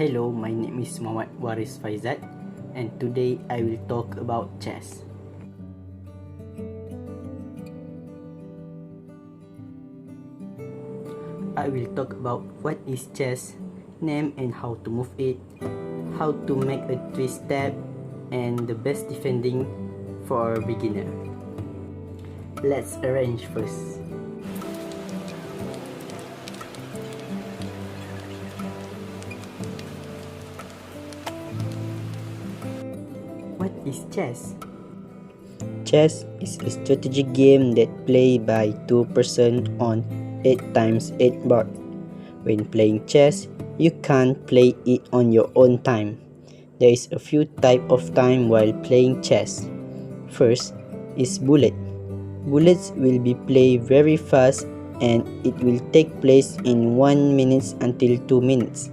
Hello, my name is Muhammad Waris Faizat, and today I will talk about chess. I will talk about what is chess, name and how to move it, how to make a twist step, and the best defending for a beginner. Let's arrange first. What is chess? Chess is a strategic game that played by two persons on 8x8 board. When playing chess, you can't play it on your own time. There is a few types of time while playing chess. First is bullet. Bullets will be played very fast and it will take place in 1 minute until 2 minutes.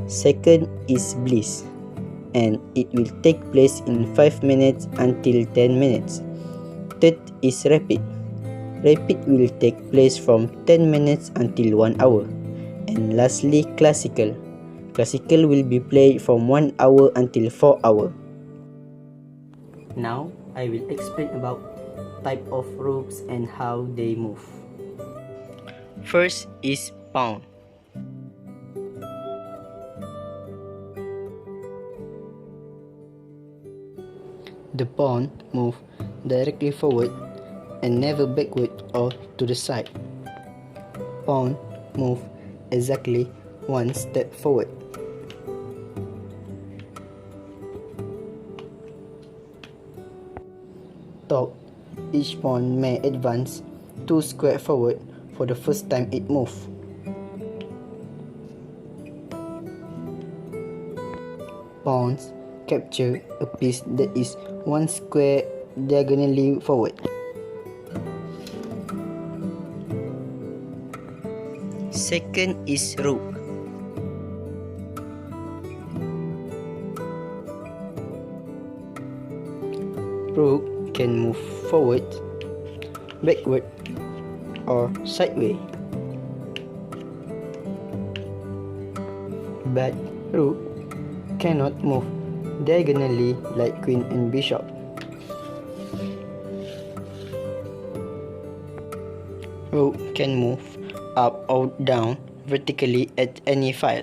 Second is bliss, and it will take place in 5 minutes until 10 minutes. Third is rapid. Rapid will take place from 10 minutes until 1 hour. And lastly, classical. Classical will be played from 1 hour until 4 hours. Now, I will explain about type of rooks and how they move. First is pawn. The pawn moves directly forward and never backward or to the side. Pawn move exactly one step forward. Top, each pawn may advance 2 squares forward for the first time it moves. Pawns capture a piece that is 1 square diagonally forward. Second is rook. Rook can move forward, backward, or sideways. But rook cannot move diagonally like queen and bishop. Rook can move up or down vertically at any file.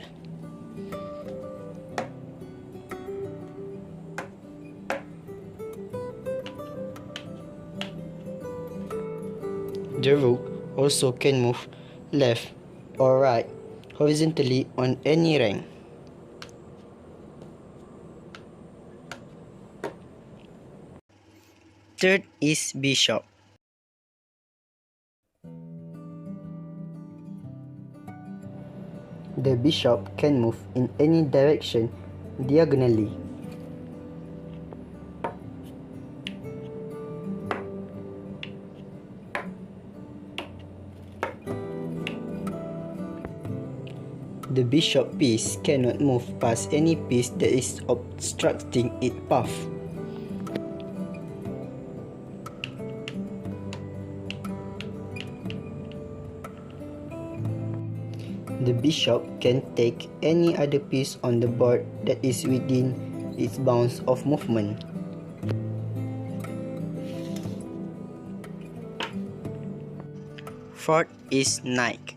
The rook also can move left or right horizontally on any rank. Third is bishop. The bishop can move in any direction diagonally. The bishop piece cannot move past any piece that is obstructing its path. The bishop can take any other piece on the board that is within its bounds of movement. Fourth is knight.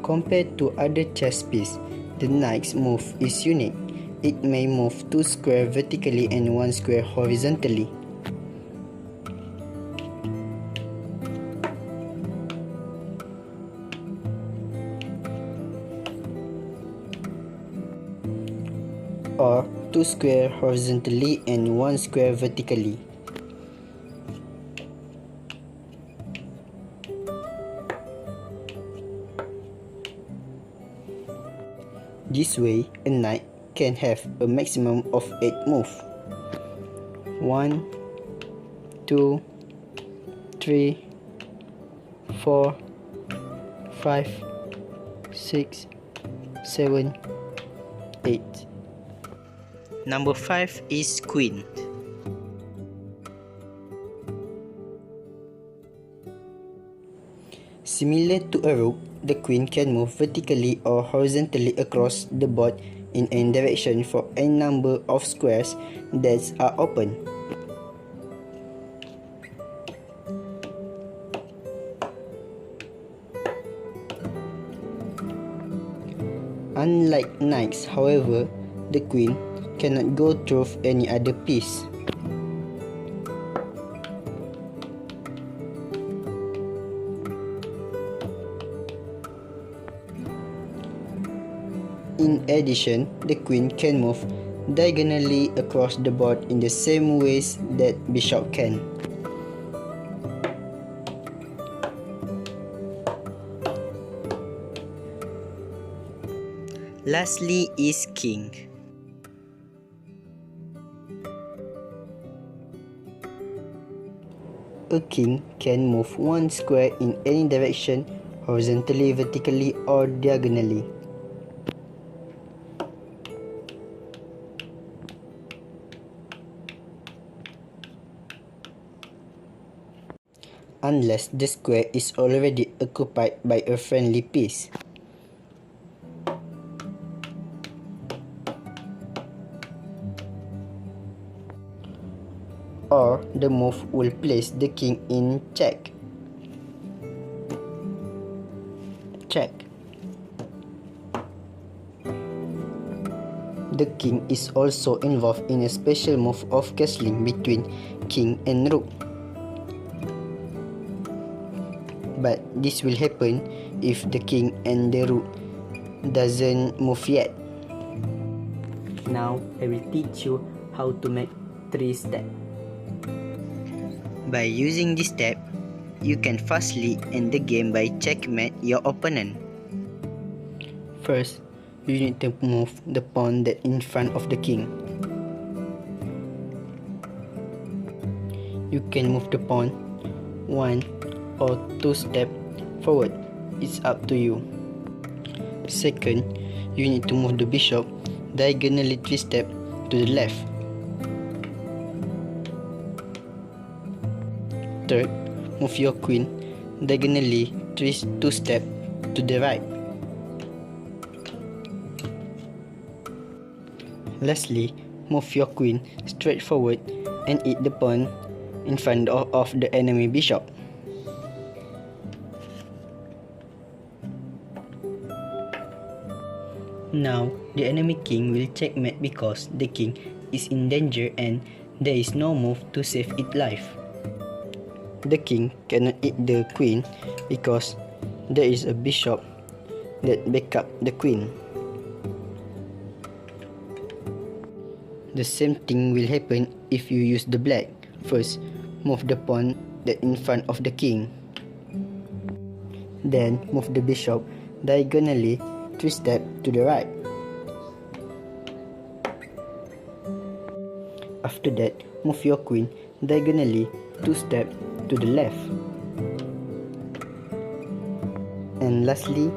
Compared to other chess pieces, the knight's move is unique. It may move 2 squares vertically and 1 square horizontally. Or 2 squares horizontally and 1 square vertically. This way, a knight can have a maximum of 8 moves. 1, 2, 3, 4, 5, 6, 7, 8. Number 5 is queen. Similar to a rook, the queen can move vertically or horizontally across the board in any direction for any number of squares that are open. Unlike knights, however, the queen cannot go through any other piece. In addition, the queen can move diagonally across the board in the same ways that bishop can. Lastly is king. A king can move one square in any direction, horizontally, vertically, or diagonally. Unless the square is already occupied by a friendly piece. Or the move will place the king in check. The king is also involved in a special move of castling between king and rook. But this will happen if the king and the rook doesn't move yet. Now I will teach you how to make 3 steps. By using this step, you can fastly end the game by checkmate your opponent. First, you need to move the pawn that in front of the king. You can move the pawn 1 or 2 steps forward. It's up to you. Second, you need to move the bishop diagonally 3 steps to the left. Third, move your queen diagonally 2 steps to the right. Lastly, move your queen straight forward and hit the pawn in front of the enemy bishop. Now, the enemy king will checkmate because the king is in danger and there is no move to save its life. The king cannot hit the queen because there is a bishop that back up the queen. The same thing will happen if you use the black. First, move the pawn that in front of the king. Then, move the bishop diagonally 3 steps to the right. After that, move your queen diagonally 2 steps to the left. And lastly,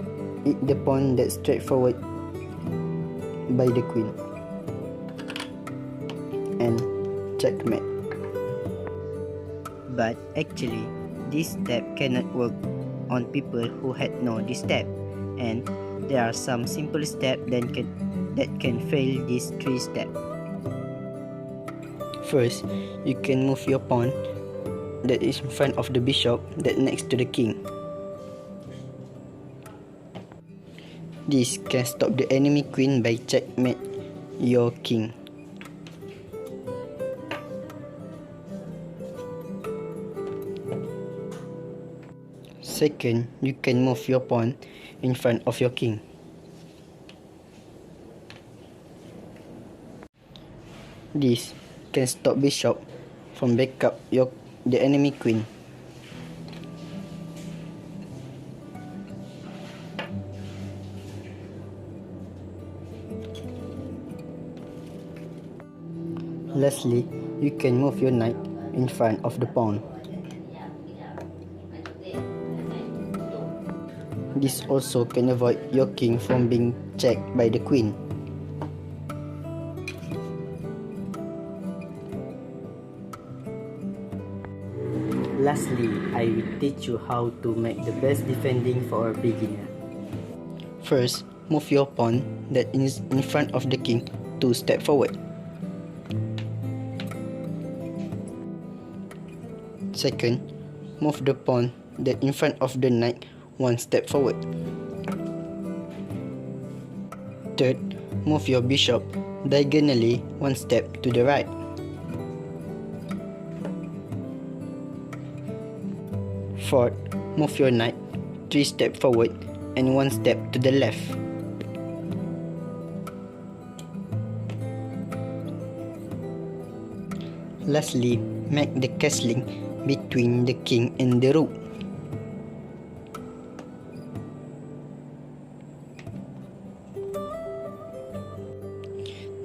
hit the pawn that's straight forward by the queen. And checkmate. But actually, this step cannot work on people who had known this step, and there are some simple steps that can fail these 3 steps. First, you can move your pawn that is in front of the bishop that next to the king. This can stop the enemy queen by checkmate your king. Second, you can move your pawn in front of your king. This can stop bishop from back up the enemy queen. Lastly, you can move your knight in front of the pawn. This also can avoid your king from being checked by the queen. Lastly, I will teach you how to make the best defending for a beginner. First, move your pawn that is in front of the king 2 steps forward. Second, move the pawn that in front of the knight 1 step forward. Third, move your bishop diagonally 1 step to the right. Fourth, move your knight 3 steps forward and 1 step to the left. Lastly, make the castling between the king and the rook.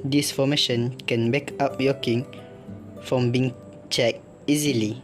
This formation can back up your king from being checked easily.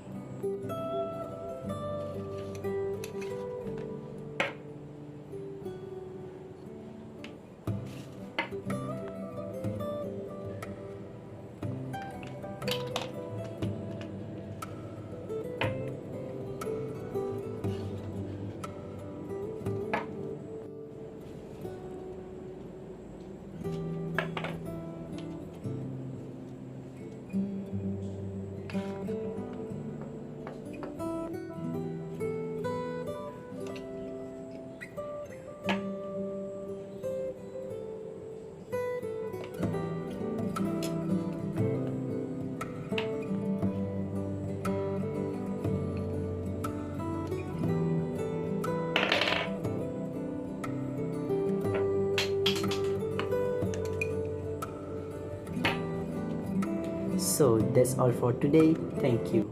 So that's all for today. Thank you.